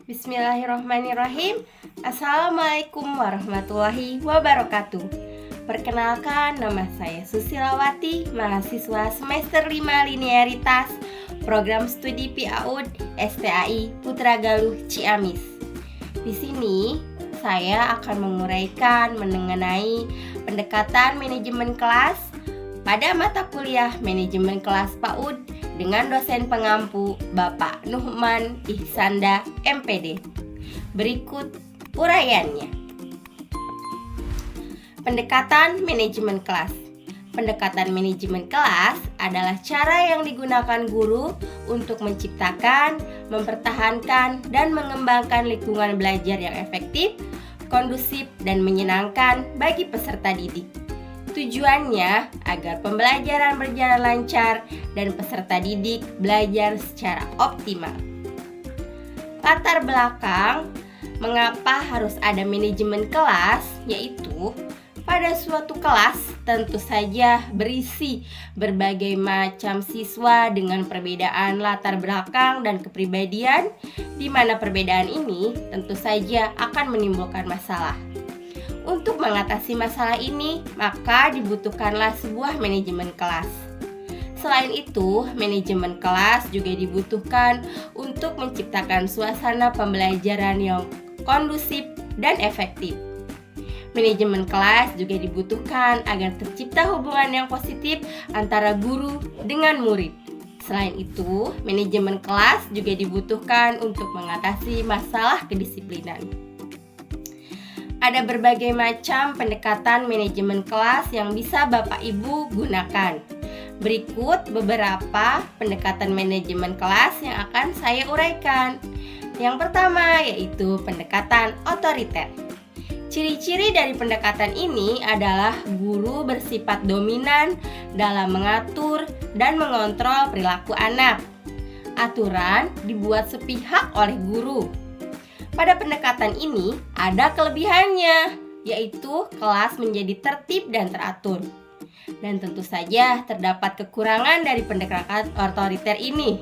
Bismillahirrahmanirrahim. Assalamualaikum warahmatullahi wabarakatuh. Perkenalkan, nama saya Susilawati, mahasiswa semester 5 Linearitas Program Studi PAUD STAI Putra Galuh Ciamis. Di sini saya akan menguraikan mengenai pendekatan manajemen kelas pada mata kuliah manajemen kelas PAUD dengan dosen pengampu Bapak Nuhman Ihsanda MPD. Berikut uraiannya. Pendekatan manajemen kelas. Pendekatan manajemen kelas adalah cara yang digunakan guru untuk menciptakan, mempertahankan, dan mengembangkan lingkungan belajar yang efektif, kondusif, dan menyenangkan bagi peserta didik. Tujuannya agar pembelajaran berjalan lancar dan peserta didik belajar secara optimal. Latar belakang mengapa harus ada manajemen kelas, yaitu pada suatu kelas tentu saja berisi berbagai macam siswa dengan perbedaan latar belakang dan kepribadian, di mana perbedaan ini tentu saja akan menimbulkan masalah. Untuk mengatasi masalah ini, maka dibutuhkanlah sebuah manajemen kelas. Selain itu, manajemen kelas juga dibutuhkan untuk menciptakan suasana pembelajaran yang kondusif dan efektif. Manajemen kelas juga dibutuhkan agar tercipta hubungan yang positif antara guru dengan murid. Selain itu, manajemen kelas juga dibutuhkan untuk mengatasi masalah kedisiplinan. Ada berbagai macam pendekatan manajemen kelas yang bisa Bapak Ibu gunakan. Berikut beberapa pendekatan manajemen kelas yang akan saya uraikan. Yang pertama yaitu pendekatan otoriter. Ciri-ciri dari pendekatan ini adalah guru bersifat dominan dalam mengatur dan mengontrol perilaku anak. Aturan dibuat sepihak oleh guru. Pada pendekatan ini ada kelebihannya, yaitu kelas menjadi tertib dan teratur. Dan tentu saja terdapat kekurangan dari pendekatan otoriter ini,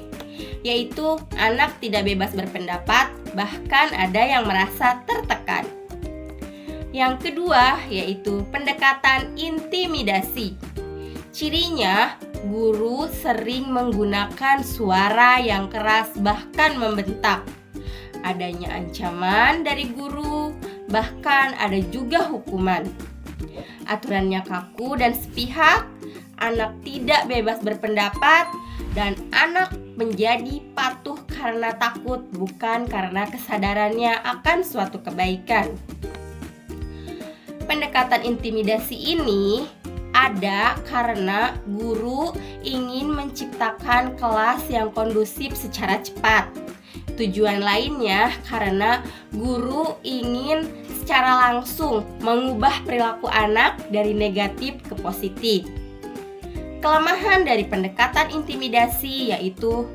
yaitu anak tidak bebas berpendapat, bahkan ada yang merasa tertekan. Yang kedua yaitu pendekatan intimidasi. Cirinya, guru sering menggunakan suara yang keras bahkan membentak. Adanya ancaman dari guru, bahkan ada juga hukuman. Aturannya kaku dan sepihak, anak tidak bebas berpendapat, dan anak menjadi patuh karena takut, bukan karena kesadarannya akan suatu kebaikan. Pendekatan intimidasi ini ada karena guru ingin menciptakan kelas yang kondusif secara cepat. Tujuan lainnya karena guru ingin secara langsung mengubah perilaku anak dari negatif ke positif. Kelemahan dari pendekatan intimidasi yaitu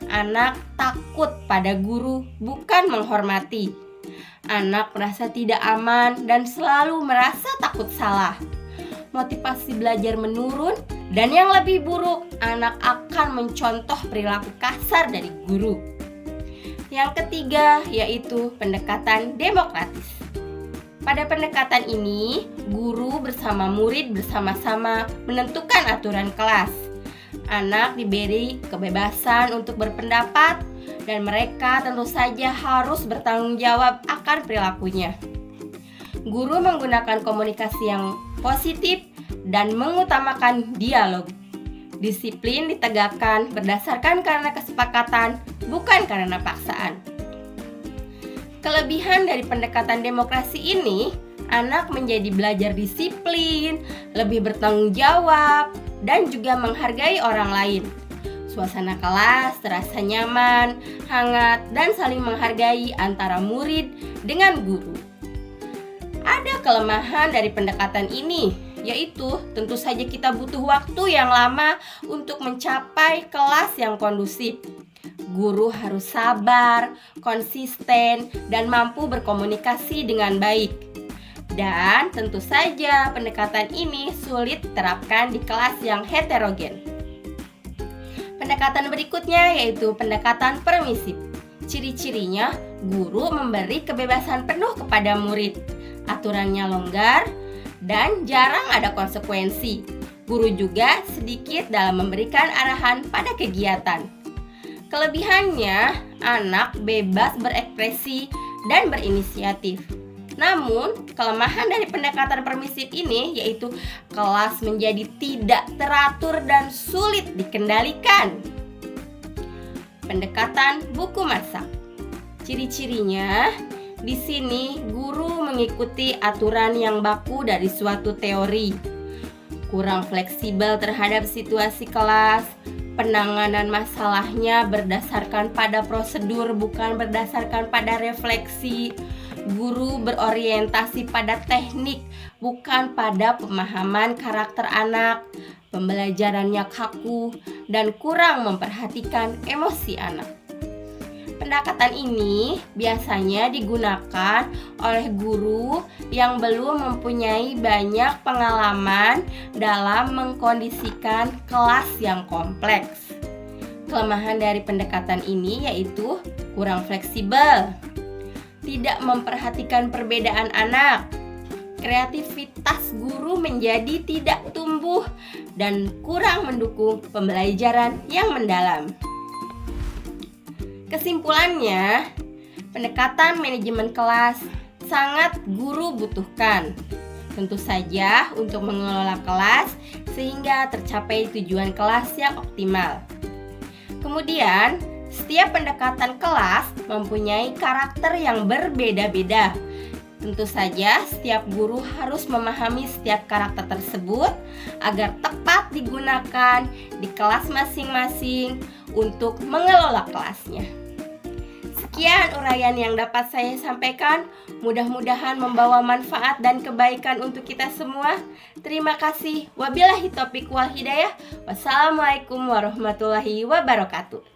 anak takut pada guru, bukan menghormati. Anak merasa tidak aman dan selalu merasa takut salah. Motivasi belajar menurun, dan yang lebih buruk, anak akan mencontoh perilaku kasar dari guru. Yang ketiga yaitu pendekatan demokratis. Pada pendekatan ini, guru bersama murid bersama-sama menentukan aturan kelas. Anak diberi kebebasan untuk berpendapat dan mereka tentu saja harus bertanggung jawab akan perilakunya. Guru menggunakan komunikasi yang positif dan mengutamakan dialog. Disiplin ditegakkan berdasarkan karena kesepakatan, bukan karena paksaan. Kelebihan dari pendekatan demokrasi ini, anak menjadi belajar disiplin, lebih bertanggung jawab, dan juga menghargai orang lain. Suasana kelas terasa nyaman, hangat, dan saling menghargai antara murid dengan guru. Ada kelemahan dari pendekatan ini, yaitu tentu saja kita butuh waktu yang lama untuk mencapai kelas yang kondusif. Guru harus sabar, konsisten, dan mampu berkomunikasi dengan baik. Dan tentu saja pendekatan ini sulit diterapkan di kelas yang heterogen. Pendekatan berikutnya yaitu pendekatan permisif. Ciri-cirinya, guru memberi kebebasan penuh kepada murid. Aturannya longgar dan jarang ada konsekuensi. Guru juga sedikit dalam memberikan arahan pada kegiatan. Kelebihannya, anak bebas berekspresi dan berinisiatif. Namun, kelemahan dari pendekatan permisif ini yaitu kelas menjadi tidak teratur dan sulit dikendalikan. Pendekatan buku masak. Ciri-cirinya, di sini guru mengikuti aturan yang baku dari suatu teori. Kurang fleksibel terhadap situasi kelas. Penanganan masalahnya berdasarkan pada prosedur, bukan berdasarkan pada refleksi. Guru berorientasi pada teknik, bukan pada pemahaman karakter anak. Pembelajarannya kaku dan kurang memperhatikan emosi anak. Pendekatan ini biasanya digunakan oleh guru yang belum mempunyai banyak pengalaman dalam mengkondisikan kelas yang kompleks. Kelemahan dari pendekatan ini yaitu kurang fleksibel, tidak memperhatikan perbedaan anak, kreativitas guru menjadi tidak tumbuh, dan kurang mendukung pembelajaran yang mendalam. Kesimpulannya, pendekatan manajemen kelas sangat guru butuhkan. Tentu saja untuk mengelola kelas sehingga tercapai tujuan kelas yang optimal. Kemudian, setiap pendekatan kelas mempunyai karakter yang berbeda-beda. Tentu saja, setiap guru harus memahami setiap karakter tersebut agar tepat digunakan di kelas masing-masing untuk mengelola kelasnya. Sekian uraian yang dapat saya sampaikan. Mudah-mudahan membawa manfaat dan kebaikan untuk kita semua. Terima kasih. Wabillahi taufiq wal hidayah. Wassalamualaikum warahmatullahi wabarakatuh.